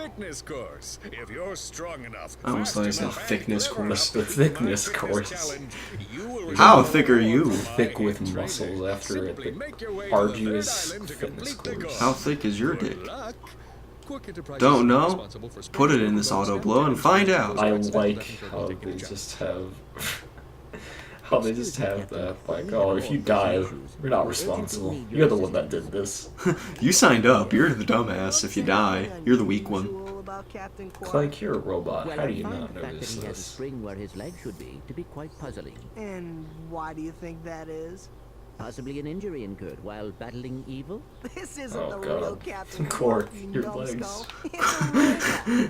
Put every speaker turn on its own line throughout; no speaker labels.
thickness course. If you're strong enough,
I almost thought you said thickness course.
The thickness course.
How thick are you?
Thick with muscles after the arduous fitness course.
How thick is your dick? Don't know? Put it in this auto blow and find out.
I like how they just have that, like, oh, if you die, you're not responsible. You're the one that did this.
You signed up. You're the dumbass. If you die, you're the weak one.
Clank, you're a robot.
Well,
How do you
I find
not
the fact
notice
that he has a
this?
spring where his leg should be to be quite puzzling.
And why do you think that is?
Possibly an injury incurred while battling evil?
This isn't
Oh,
the
God.
real Captain
Cork,
Quark, you
your
numbskull.
legs.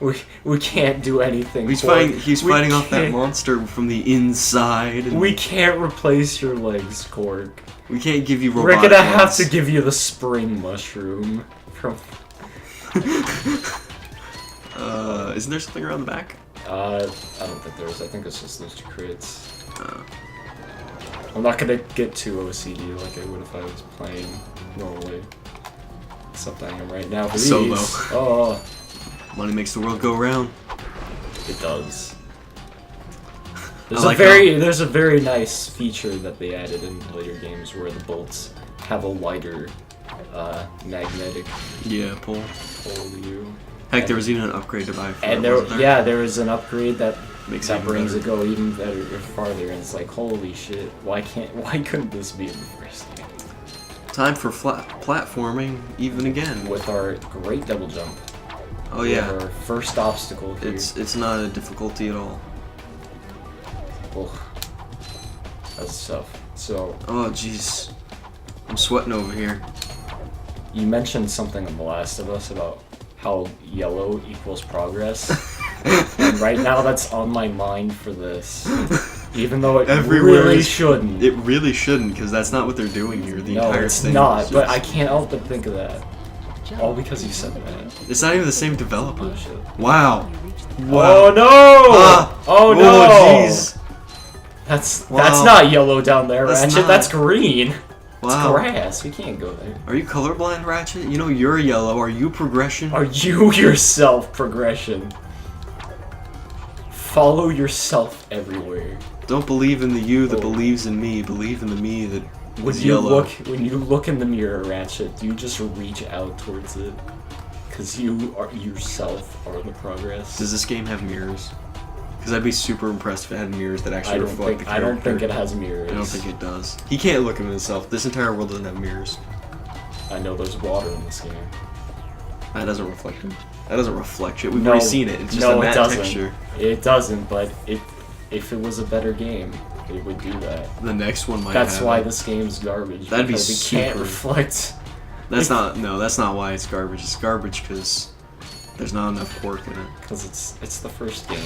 Oh,
We can't do anything.
He's
Cork.
fighting
We
off that
can't-
monster from the inside. And
We can't replace your legs, Cork.
we can't give you
We're
robotic
gonna have
legs.
to give you the spring mushroom from.
Isn't there something around the back?
I don't think there is. I think it's just those two crates. I'm not gonna get too OCD like I would if I was playing normally. Except I am right now. But
Solo.
these- Oh,
Money makes the world go round.
it does.
like
There's a very nice feature that they added in later games where the bolts have a lighter magnetic
Yeah, pull.
pull to you.
Heck, there was even an upgrade to buy for
And
it,
there,
wasn't
yeah, there is an upgrade that
Makes
that
it
brings
better.
it go even better or farther, and it's like, holy shit, why couldn't this be in the first game?
Time for platforming, even again.
With our great double jump.
Oh
We have
yeah,
our first obstacle here.
it's not a difficulty at all.
Ugh. That's tough. So,
Oh jeez, I'm sweating over here.
you mentioned something in The Last of Us about how yellow equals progress. And right now that's on my mind for this. Even though it
Everywhere
really
is-
shouldn't.
It really shouldn't, because that's not what they're doing here. The
No,
entire
it's
thing.
not,
is
but
just-
I can't help but think of that. All because you said that.
It's not even the same developer.
Oh, shit.
Wow.
Oh no!
Ah.
Oh no!
jeez.
That's
Wow.
not yellow down there,
That's
Ratchet.
not.
That's green.
Wow.
It's grass. We can't go there.
Are you colorblind, Ratchet? You know you're yellow. Are you progression?
Are you yourself progression? Follow yourself everywhere.
Don't believe in the you that
Oh.
believes in me. Believe in the me that
When
is
you
yellow.
when you look in the mirror, Ratchet, do you just reach out towards it? Cause you are yourself are the progress.
Does this game have mirrors? Because I'd be super impressed if it had mirrors that
I
actually
don't
reflect
think
the character.
I don't think it has mirrors.
I don't think it does. He can't look at himself. This entire world doesn't have mirrors.
I know there's water in this game.
That doesn't reflect him. That doesn't reflect shit. We've
No,
already seen it. It's just
no,
a
it
matte
doesn't.
texture.
It doesn't, but if it was a better game, it would do that.
The next one might
That's
have
why
it.
this game's garbage.
That'd be
because it can't
super-
reflect.
That's not why it's garbage. It's garbage because there's not enough pork in it.
Because it's the first game.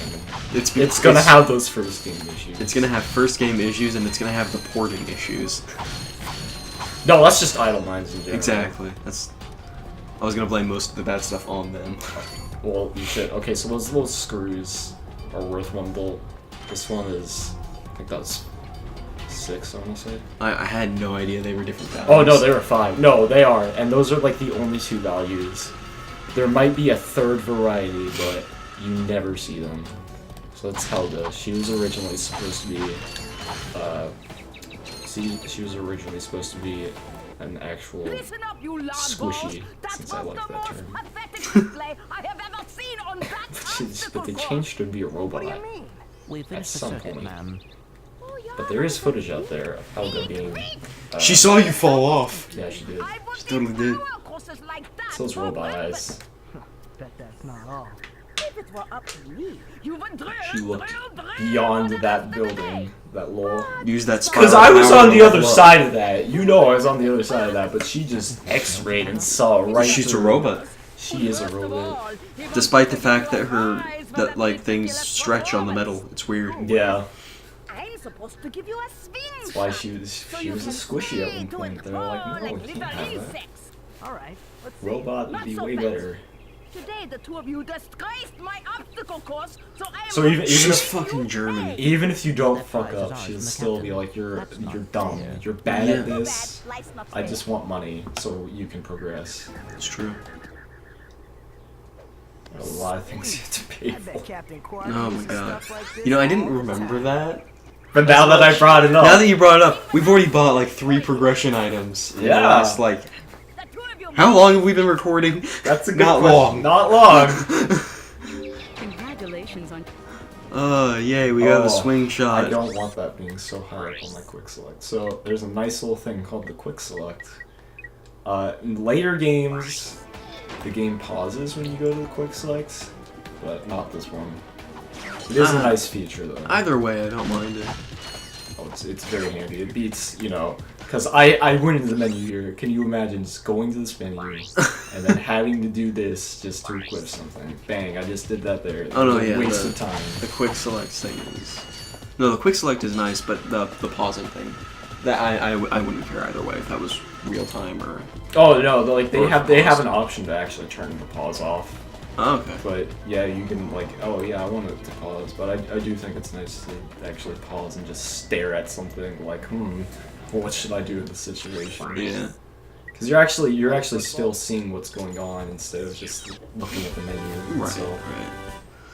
It's
Gonna have those first game issues.
It's gonna have first game issues and it's gonna have the porting issues.
No, that's just idle minds in general.
Exactly. I was gonna blame most of the bad stuff on them.
Well, you should. Okay, so those little screws are worth 1 bolt. This one is, I think that's 6, I want to say.
I had no idea they were different values.
Oh no, they were 5. No, they are, and those are like the only 2 values. There might be a third variety, but you never see them. So that's Helga. She was originally supposed to be, she was originally supposed to be an actual
Listen up, you large
squishy,
balls. That
since I
was
like
the
that
most
term.
pathetic display I have ever seen on that
But they
obstacle
changed her to be a robot.
What do you mean?
We finished the
some
circuit,
point.
ma'am.
But there is footage out there of Helga being.
She saw you fall off.
Yeah, she did.
I would
totally
take
did.
roller coasters like that
It's those
for
robot
breakfast.
eyes.
Bet that's not all.
If it were up to me, you would drill,
She looked
drill, drill
beyond
for the
that
rest of the
building,
day.
that little.
Use that
Because
spiral
I was
power
on the
to
other
level up.
side of that. You know I was on the other side of that, but she just x-rayed and saw right
She's a
through.
robot.
She is a
First of
robot.
all, he was
Despite the
going
fact
to
that her
rise for
that
the
like things
ridiculous
stretch on the
performance.
metal. It's weird.
Yeah,
I'm supposed to give you a spin.
that's why she was
so
she
you
was a
can
squishy at one
swing to
point.
and
They were like,
fro
no, we
little
can't have that.
insects.
All right, let's see.
Robot would
Not
be
so
way
fast.
better.
Today, the two of you disgraced my obstacle course, so I am.
So even
She's
if
fucking German.
even if you don't
That
fuck
prize is
up,
ours
she'll
from the
still be
captain.
like you're
That's not
dumb.
fair.
You're bad
Yeah.
at this.
License
I
fair.
just want money so you can progress.
It's true.
lot of things you have to pay
I bet
for.
Captain Quark
Oh my
uses
god.
stuff like this
You know, I
all
didn't
the
remember
time.
that.
But now that I brought it up,
Now that you brought it up, we've already bought like 3 progression items in the
Yeah.
last, like,
The two of you
how long have we been recording?
that's a good
Not
question.
long.
Not long.
Congratulations on
Yay, we got a
Oh,
swing
I
shot.
don't want that being so high up on my quick select. So there's a nice little thing called the quick select. In later games, the game pauses when you go to the quick select, but not this one. It is a nice feature though.
Either way, I don't mind it.
Oh, it's very handy. It beats, you know, because I went into the menu here. Can you imagine just going to this menu and then having to do this just to equip something? Bang! I just did that there.
Oh, no,
It was a
yeah,
waste
the-
of time.
The quick select thing is... No, the quick select is nice, but the pausing thing... That I wouldn't care either way if that was real time or...
Oh no, like they
Or
have
pause.
an option to actually turn the pause off.
Oh, okay.
But yeah, you can like, oh yeah, I want it to pause, but I do think it's nice to actually pause and just stare at something like, what should I do in this situation?
Yeah.
Because you're actually still seeing what's going on instead of just looking at the menu.
Right,
So,
right.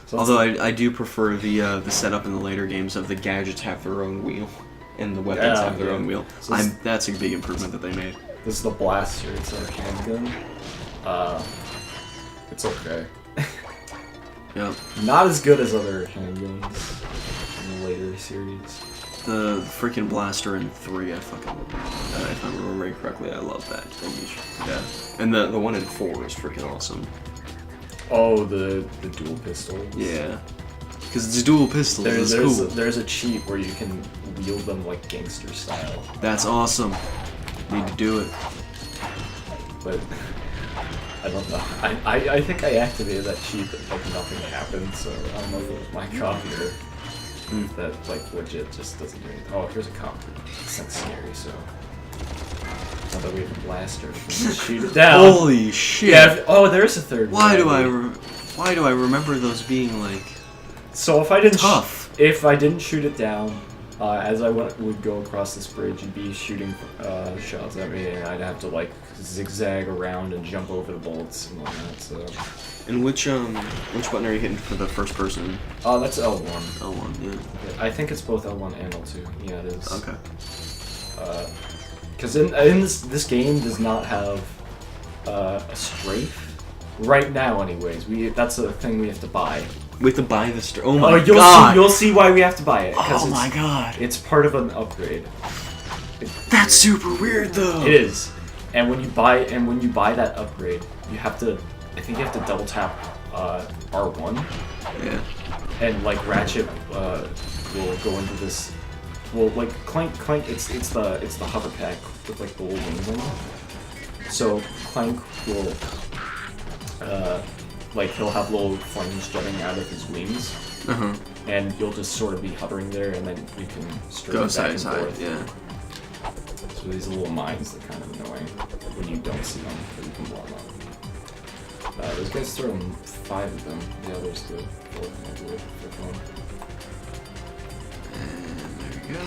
so
Although I do prefer the setup in the later games of the gadgets have their own wheel and the weapons
Yeah,
have their
yeah.
own wheel.
So it's-
That's a big improvement that they made.
this is the blaster. It's a handgun. It's okay.
Yep.
Not as good as other handguns in the later series.
The freaking blaster in 3, if I'm remembering correctly, I love that thing. Yeah. And the one in 4 is freaking awesome.
Oh, the dual pistol.
Yeah. Because it's dual pistols, it's cool.
There's a cheat where you can wield them like gangster style.
That's awesome. Need to do it.
But I don't know. I think I activated that cheat, but like nothing happened, so I don't know if it was my copy or that like legit just doesn't do anything. Oh, here's a copy. It's not scary, so now that we have a blaster, we can just shoot it down.
Holy shit!
Yeah. Oh, there's a third.
Why do
one.
why do I remember those being like
So if I didn't
tough?
if I didn't shoot it down, as I would go across this bridge, you'd be shooting shots at me, and I'd have to like zigzag around and jump over the bullets and whatnot. So,
And which button are you hitting for the first person?
that's L1.
L1, yeah.
I think it's both L1 and L2. Yeah, it is.
Okay.
Because in this game does not have a strafe right now. Anyways, that's a thing we have to buy.
We have to buy the Oh my
you'll
god!
you'll see why we have to buy it.
Oh my god!
It's part of an upgrade.
That's super weird though.
It is, and when you buy that upgrade, you have to. I think you have to double tap R1,
Yeah.
and like Ratchet will go into this. Well, like Clank, it's the hover pack with like the little wings on it. So Clank will like he'll have little flames jutting out of his wings, and you'll just sort of be hovering there, and then you can straight
Go
back
side
and
to side,
forth.
yeah.
So these little mines that are kind of annoying when you don't see them, but you can blow them up. Those guys throw 5 of them. The others do 4, I believe, for fun.
There you go.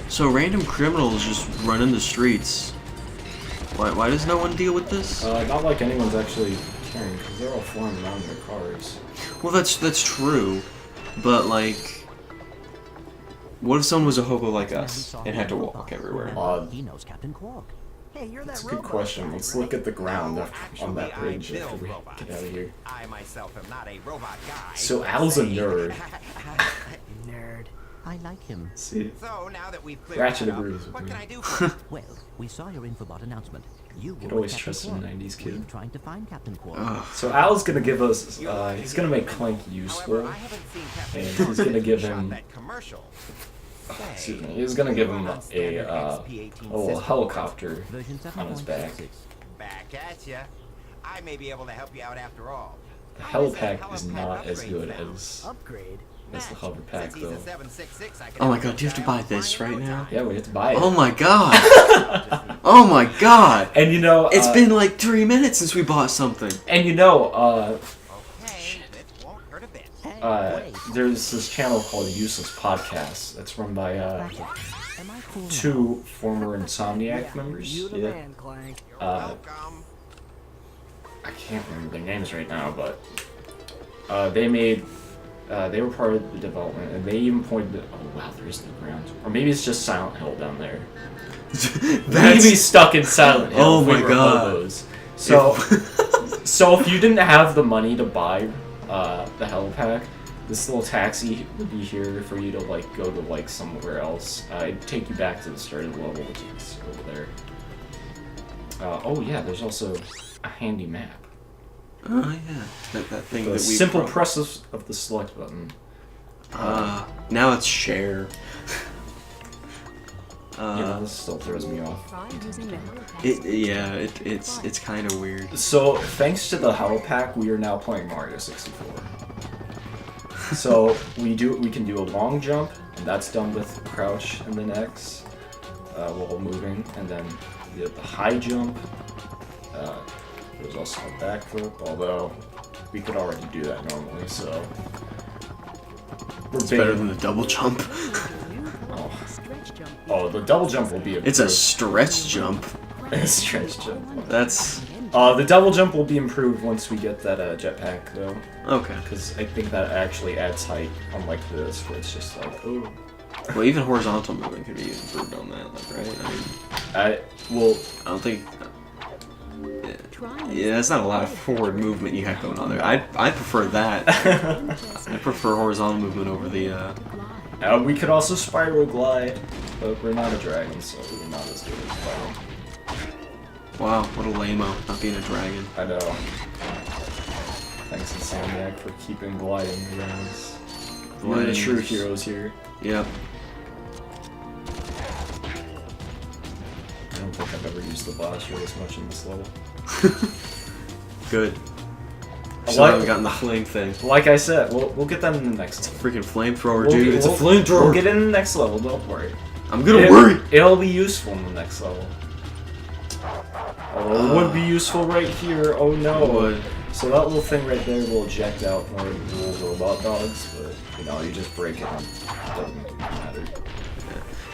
So random criminals just running the streets. Why does no one deal with this?
Not like anyone's actually caring, because they're all flying around in their cars.
Well, that's true, but like, what if someone was a hobo like us and had to walk everywhere?
He knows Captain Quark.
Hey, you're that
That's a good
robot
question.
guy,
Let's
right?
look at the ground on that
I
bridge
build
after we
robots.
get out of here.
I myself am not a robot guy.
So Al's a nerd.
Nerd.
I like him.
See,
So now that we've cleared
Ratchet
that up,
agrees with
what
me.
can I do for you?
Well, we saw your infobot announcement. You
Could
were
always
Captain
trust
Quark.
some 90s
Were
kid.
you trying to find Captain Quark?
Ugh.
So Al's gonna give us. He's gonna make Clank useful.
However, I haven't seen Captain
And
Quark
he's gonna give
shot
him.
that commercial.
Excuse me. He's gonna give him a little helicopter
Version
on his back.
7.66.
Back at ya. I may be able to help you out after all.
The
How does that
helipack is
helipad
not as
upgrade
good
sound?
as
Upgrade.
the hover pack
Since he's a
though.
766, I can
Oh my
help
god, do you have to buy
him
this
fly in
right
no
now?
time.
Yeah, we have to buy it.
Oh my god! Oh my god!
And you know,
It's been like 3 minutes since we bought something.
And you know,
Okay, it won't hurt a bit.
Hey, wait.
there's this channel called Useless Podcasts. That's run by
Am I cool now?
2 former Insomniac members.
You the
Yeah.
man, Clank.
You're welcome.
I can't remember their names right now, but they were part of the development, and they even pointed to, oh wow, there's the ground. Or maybe it's just Silent Hill down there. Maybe stuck in Silent Hill.
Oh
if we
my
were
god.
hobos. So, so if you didn't have the money to buy the Hell Pack, this little taxi would be here for you to like go to like somewhere else. It'd take you back to the start of the level, which is over there. Oh yeah, there's also a handy map.
Oh yeah, that thing
The
that we
simple press of the select button.
now it's share.
Yeah, this still throws me off.
It's kind of weird.
So, thanks to the Hell Pack, we are now playing Mario 64. So we can do a long jump, and that's done with crouch and then X while moving, and then the high jump. There's also a backflip, although we could already do that normally. So
It's better than the double jump.
Oh, the double jump will be improved.
It's a stretch jump.
A stretch jump.
That's
the double jump will be improved once we get that jetpack, though.
okay.
Because I think that actually adds height, unlike this, where it's just like, oh.
Well, even horizontal movement could be improved on that, like, right? I don't think. Yeah, that's not a lot of forward movement you have going on there. I prefer that. I prefer horizontal movement over the.
We could also spiral glide, but we're not a dragon, so we're not as good at spiraling.
Wow, what a lame-o, not being a dragon.
I know. Thanks to Insomniac for keeping gliding around us. We're the true heroes here.
Yep.
I don't think I've ever used the blaster as much in this level.
Good.
I
Still haven't gotten the flame thing.
Like I said, we'll get that in the next level.
Freaking flamethrower, dude. It's a flamethrower.
We'll get it in the next level, don't worry.
I'm gonna worry.
It'll be useful in the next level. Oh, it would be useful right here. Oh no.
It would.
So that little thing right there will eject out more little robot dogs, but you know, you just break it and it doesn't matter.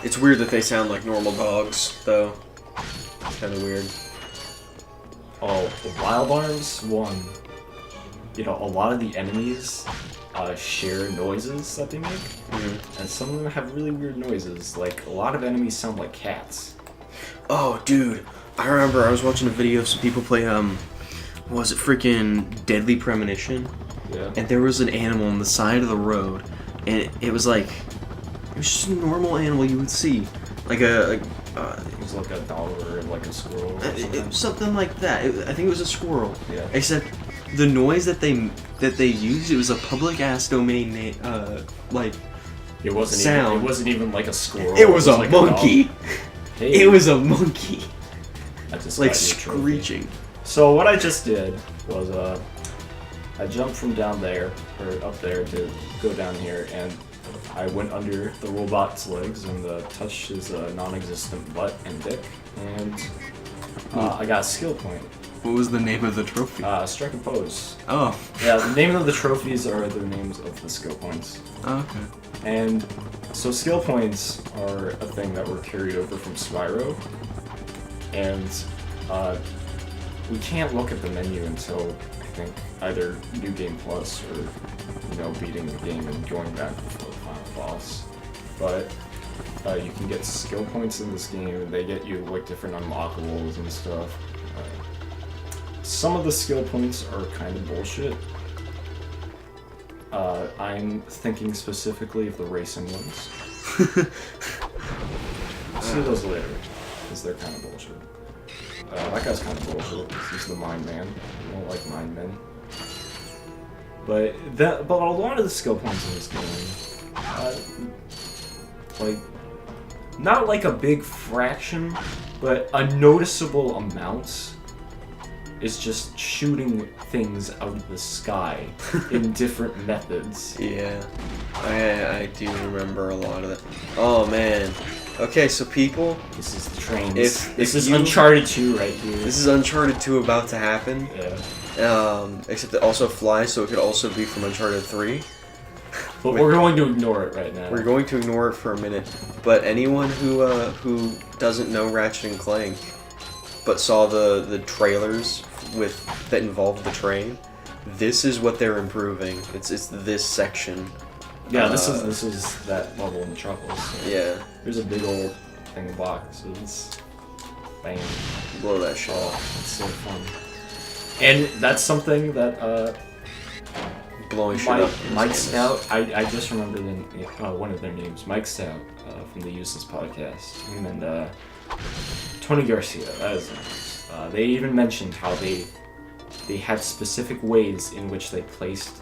It's weird that they sound like normal dogs, though. It's kind of weird.
Oh, the wild arms one. You know, a lot of the enemies share noises that they make, and some of them have really weird noises. Like a lot of enemies sound like cats.
Oh, dude. I remember I was watching a video of some people play, was it freaking Deadly Premonition?
Yeah.
And there was an animal on the side of the road, and it was like, it was just a normal animal you would see. Like
it was like a dog or like a squirrel or something.
Something like that. I think it was a squirrel.
Yeah.
Except the noise that they used, it was a public ass domain like
It wasn't
sound.
Even, it wasn't even like a squirrel.
It was a
like
monkey.
Hey,
It was a monkey.
I just
Like
got you a trophy.
screeching.
So what I just did was I jumped from down there or up there to go down here, and I went under the robot's legs and touched his non-existent butt and dick, and I got a skill point.
What was the name of the trophy?
Strike and pose.
Oh.
Yeah, the name of the trophies are the names of the skill points.
Oh, okay.
And so skill points are a thing that were carried over from Spyro, and we can't look at the menu until I think either New Game Plus or beating the game and going back before the final boss. But you can get skill points in this game, and they get you like different unlockables and stuff. Some of the skill points are kind of bullshit. I'm thinking specifically of the racing ones. See those later, because they're kind of bullshit. That guy's kind of bullshit, because he's the Mind Man. I don't like Mind Men. But a lot of the skill points in this game, like, not like a big fraction, but a noticeable amount is just shooting things out of the sky in different methods.
Yeah, I do remember a lot of that. Oh man. Okay, so people,
This is the trains.
This
is Uncharted 2 right here.
this is Uncharted 2 about to happen.
Yeah.
Except it also flies, so it could also be from Uncharted 3.
But we're going to ignore it right now.
We're going to ignore it for a minute. But anyone who doesn't know Ratchet and Clank, but saw the trailers that involved the train, this is what they're improving. It's this section.
Yeah, this is that level in Metropolis. So
Yeah.
there's a big old thing of boxes. Bang.
Blow that shit
Oh,
off.
it's so fun. And that's something that
Blowing shit up.
Mike Stout, I just remembered one of their names, Mike Stout from the Useless podcast, him and Tony Garcia. That is their names. They even mentioned how they had specific ways in which they placed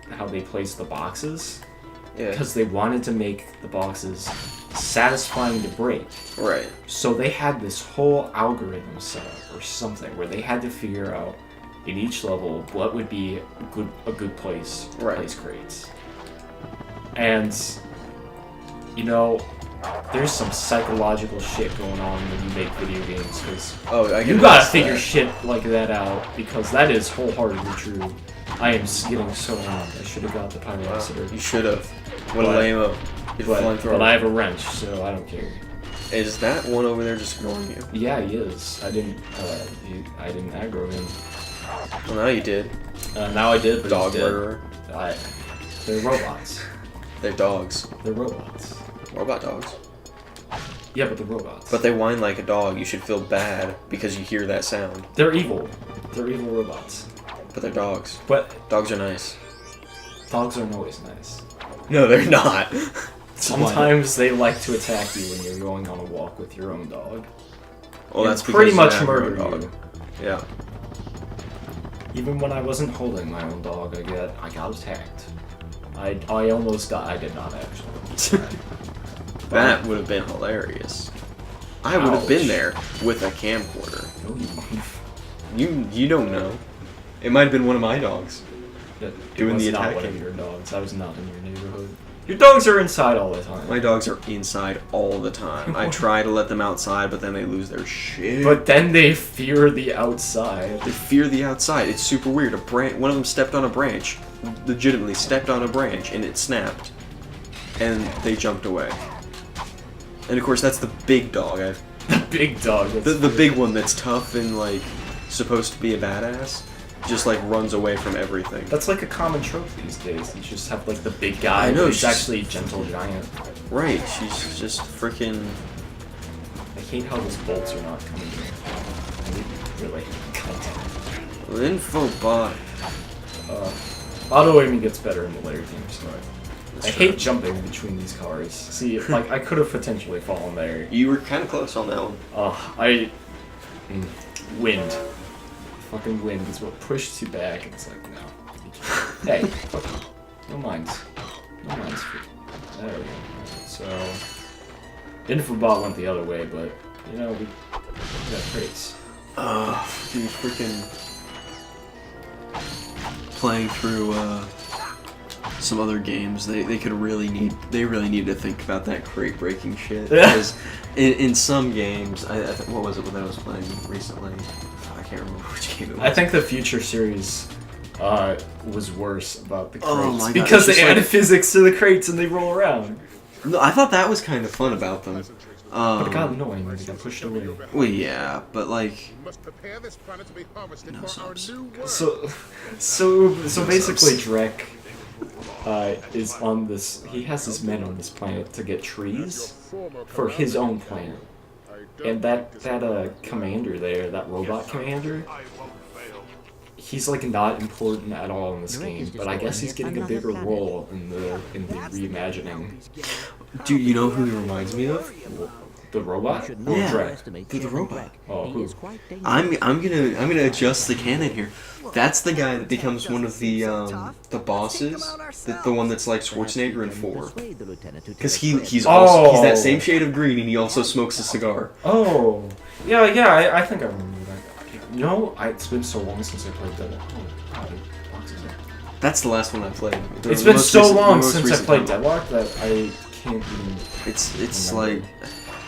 the boxes.
Yeah.
Because they wanted to make the boxes satisfying to break.
Right.
So they had this whole algorithm set up or something where they had to figure out in each level what would be a good place to place crates. And you know, there's some psychological shit going on when you make video games because you gotta figure shit like that out because that is wholeheartedly true. I am getting so wrong. I should have got the pyrometer.
You should have. What a lame-o.
But I have a wrench, so I don't care.
Is that one over there just ignoring you?
Yeah, he is. I didn't aggro him.
Well, now you did.
Now I did, but
Dog
he's dead.
murderer.
They're robots.
They're dogs.
They're robots.
Robot dogs.
Yeah, but they're robots.
But they whine like a dog. You should feel bad because you hear that sound.
They're evil. They're evil robots.
But they're dogs.
But
dogs are nice.
Dogs aren't always nice.
No, they're not.
Sometimes they like to attack you when you're going on a walk with your own dog.
Well,
and
that's
pretty
because
much
you have your
murder
own
you.
Yeah.
Even when I wasn't holding my own dog, I got attacked. I almost got. I did not actually.
That would have been hilarious. I would have been there with a camcorder.
No, you won't.
You don't know. It might have been one of my dogs. Doing the
not one
attacking.
of your dogs. I was not in your neighborhood. Your dogs are inside all the time.
My dogs are inside all the time. I try to let them outside, but then they lose their shit.
But then they fear the outside.
They fear the outside. It's super weird. One of them stepped on a branch, legitimately stepped on a branch, and it snapped. And they jumped away. And of course, that's the big dog.
The big dog.
The big one that's tough and like supposed to be a badass. Just like runs away from everything.
That's like a common trope these days. You just have like the big guy.
I know,
who's actually a gentle giant.
Right, she's just freaking.
I hate how those bolts are not coming in. I really content.
Infobot.
Auto aiming gets better in the later games, so I hate jumping between these cars. See, like I could have potentially fallen there.
You were kind of close on that one.
Wind. Fucking wind is what pushed you back, and it's like, no. Hey, fuck you. No minds. No minds. There we go. So, Infobot went the other way, but, you know, we got crates.
Dude, freaking playing through some other games, they really need to think about that crate breaking shit. Because in some games, what was it that I was playing recently? I can't remember which game it was.
I think the Future series was worse about the crates.
Oh my God,
because
it's
they
just
added
like-
physics to the crates and they roll around.
No, I thought that was kind of fun about them.
But it got annoying when they got pushed away.
Well, yeah, but like.
Must prepare this planet to be harvested
No
for our
subs.
new world.
So basically, Drek is on this. He has his men on this planet to get trees for his own planet, and that commander there, that robot commander, he's like not important at all in this game. But I guess he's getting a bigger role in the reimagining.
Dude, you know who he reminds me of?
The robot?
Should
Or
not
Yeah.
Drek?
underestimate
The
Captain
robot.
Drek.
Oh,
He
who?
is quite
I'm
dangerous.
gonna adjust the canon here. That's the guy that becomes one of the bosses. The one that's like Schwarzenegger in 4.
Persuade the lieutenant to
Because
take
he's
Oh.
also he's that same shade of green and he also smokes a cigar.
Oh, yeah, I think I remember that. You know, it's been so long since I played that. Oh, God, boxes are-
That's the last one I played.
It's been so long since I played Deadlock that I can't even.
It's
remember.
like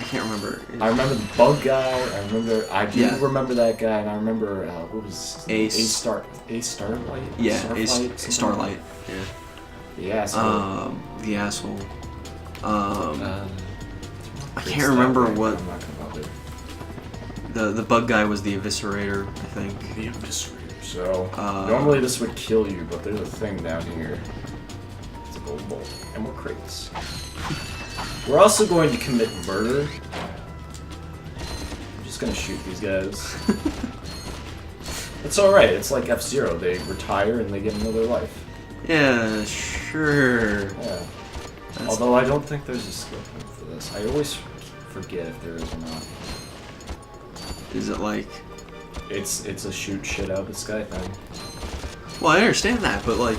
I can't remember.
I remember the bug guy. I do
Yeah.
remember that guy, and I remember what was his name?
Ace.
Starlight.
Yeah,
Starflight, something
Starlight.
like
Yeah.
that? Yeah. So,
The asshole. I
it's
can't remember
that way.
what.
I'm not gonna bother.
The bug guy was the eviscerator, I think.
The eviscerator. So
Uh,
normally this would kill you, but there's a thing down here. It's a gold bolt, and more crates. We're also going to commit murder. I'm just gonna shoot these guys. It's alright, it's like F-Zero. They retire and they get another life.
Yeah, sure.
Yeah. Although I don't think there's a skill point for this. I always forget if there is or not.
Is it like...
It's a shoot shit out of the sky thing.
Well, I understand that, but like...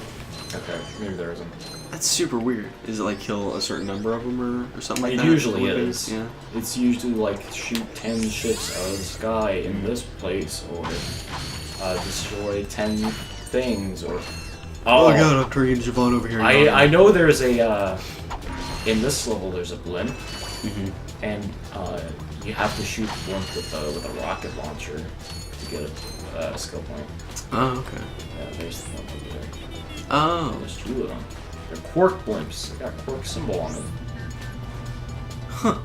Okay, maybe there isn't.
That's super weird. Is it like kill a certain number of them or something like
It
that?
usually
Would be?
is.
Yeah.
It's usually like shoot 10 ships out of the sky in this place, or destroy 10 things, or...
Oh my god, I'm turning into Javon over here.
I know there's a, in this level there's a blimp, and you have to shoot the blimp with a rocket launcher to get a skill point.
Oh, okay.
Yeah, there's the one over there.
Oh.
There's 2 of them. They're quark blimps. They got quark symbol on them.
Huh.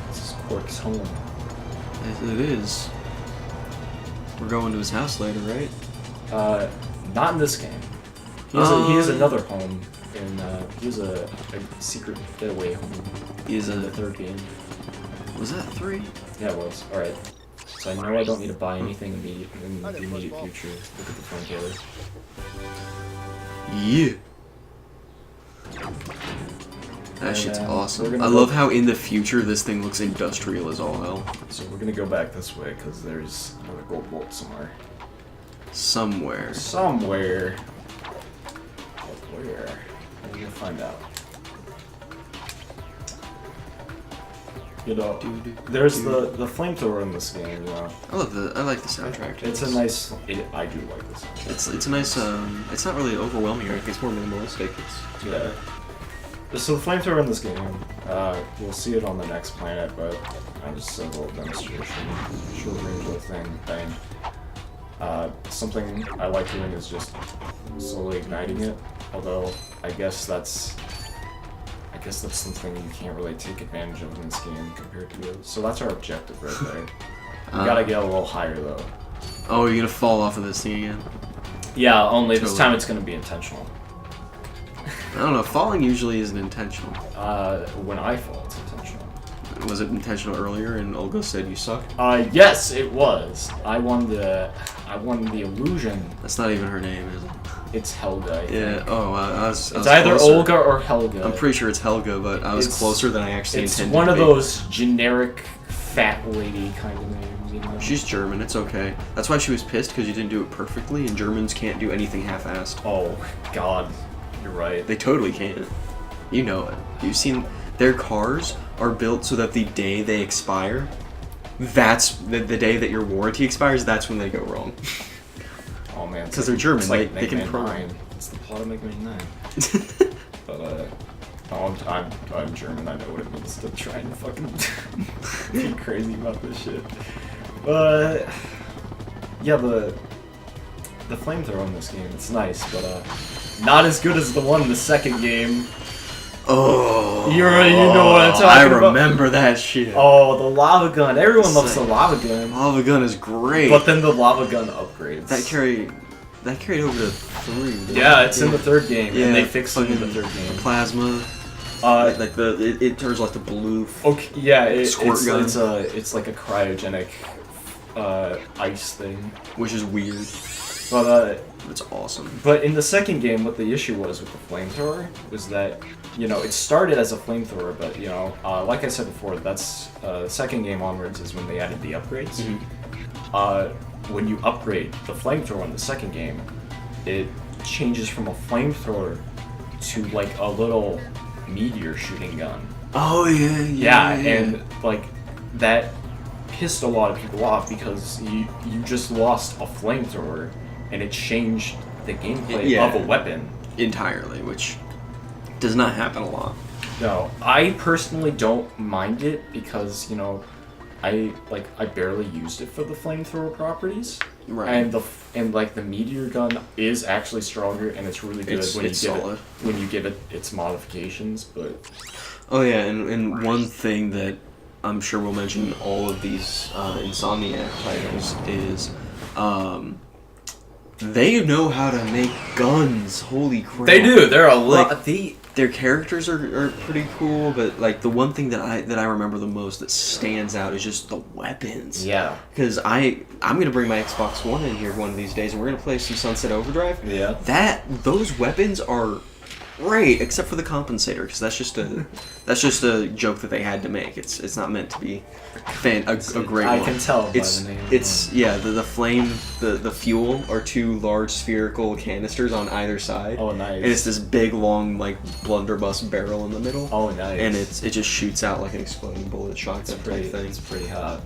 This is Quark's home.
It is. We're going to his house later, right?
Not in this game. He has another home, and he has a secret getaway home.
He is
in the
a...
3rd game.
Was that 3?
Yeah, it was. Alright. So I know I don't need to buy anything in the immediate future. Look at the front trailer.
Yeah. That
And,
shit's
we're
awesome.
gonna
I
go-
love how in the future this thing looks industrial as all hell.
So we're gonna go back this way, because there's another gold bolt somewhere.
Somewhere.
Somewhere. Where? We're gonna find out. You know, there's the flamethrower in this game, you know.
I like the soundtrack. to
It's a
this.
nice... I do like this.
It's a nice, it's not really overwhelming or anything, it's more minimalistic. It's
Yeah. So the flamethrower in this game, we'll see it on the next planet, but just a little demonstration, short range little thing. Something I like doing is just slowly igniting it, although I guess that's something you can't really take advantage of in this game compared to it. So that's our objective right there. We gotta get a little higher though.
Oh, you're gonna fall off of this thing again?
Yeah, only this
Totally.
time it's gonna be intentional.
I don't know, falling usually isn't intentional.
When I fall, it's intentional.
Was it intentional earlier and Olga said you suck?
Yes, it was. I won the illusion.
That's not even her name, is it?
It's Helga, I think.
Yeah, oh, I was
It's either
closer.
Olga or Helga.
I'm pretty sure it's Helga, but I was closer than I actually
It's
intended
one
to
of
be.
those generic fat lady kind of names, you know?
She's German, it's okay. That's why she was pissed, because you didn't do it perfectly, and Germans can't do anything half-assed.
Oh, God. You're right.
They totally can't. You know it. You've seen their cars are built so that the day they expire, that's the day that your warranty expires, that's when they go wrong.
Oh, man.
Because they're German,
It's like
they can
Mega Man
program.
9. It's the plot of Mega Man 9. But, I'm German, I know what it means to try and fucking be crazy about this shit. But, yeah, the flamethrower in this game, it's nice, but, not as good as the one in the second game.
Oh,
You know what I'm talking about?
I remember that shit.
Oh, the lava gun. Everyone loves the
Sick.
lava gun.
Lava gun is great.
But then the lava gun upgrades.
that carried over to 3. didn't
Yeah,
it?
it's in the 3rd game,
Yeah,
and they fixed it in the
fucking
3rd game.
Plasma. Like it turns like the blue.
Okay, yeah,
Squirt gun.
it's like a cryogenic ice thing.
Which is weird.
But
It's awesome.
But in the second game, what the issue was with the flamethrower was that, you know, it started as a flamethrower, but, you know, like I said before, that's second game onwards is when they added the upgrades. When you upgrade the flamethrower in the second game, it changes from a flamethrower to, like, a little meteor shooting gun.
Oh, yeah.
Yeah, and, like, that pissed a lot of people off because you just lost a flamethrower and it changed the gameplay of a weapon.
Entirely, which does not happen a lot.
No, I personally don't mind it because, you know, I barely used it for the flamethrower properties.
Right.
And like the meteor gun is actually stronger and it's really good when you give it its modifications, but
Oh yeah, and one thing that I'm sure we'll mention all of these Insomniac titles is they know how to make guns. Holy crap!
They do. They're a
Like,
lot.
their characters are pretty cool, but like the one thing that I remember the most that stands out is just the weapons.
Yeah.
Because I'm gonna bring my Xbox One in here one of these days, and we're gonna play some Sunset Overdrive.
Yeah.
Those weapons are great, except for the compensator, because that's just a joke that they had to make. It's not meant to be a great
I
one.
can tell by
It's
the name.
it's yeah the flame the fuel are two large spherical canisters on either side.
Oh, nice.
And it's this big long like blunderbuss barrel in the middle.
Oh, nice.
And it just shoots out like an exploding bullet shotgun type thing.
It's pretty hot.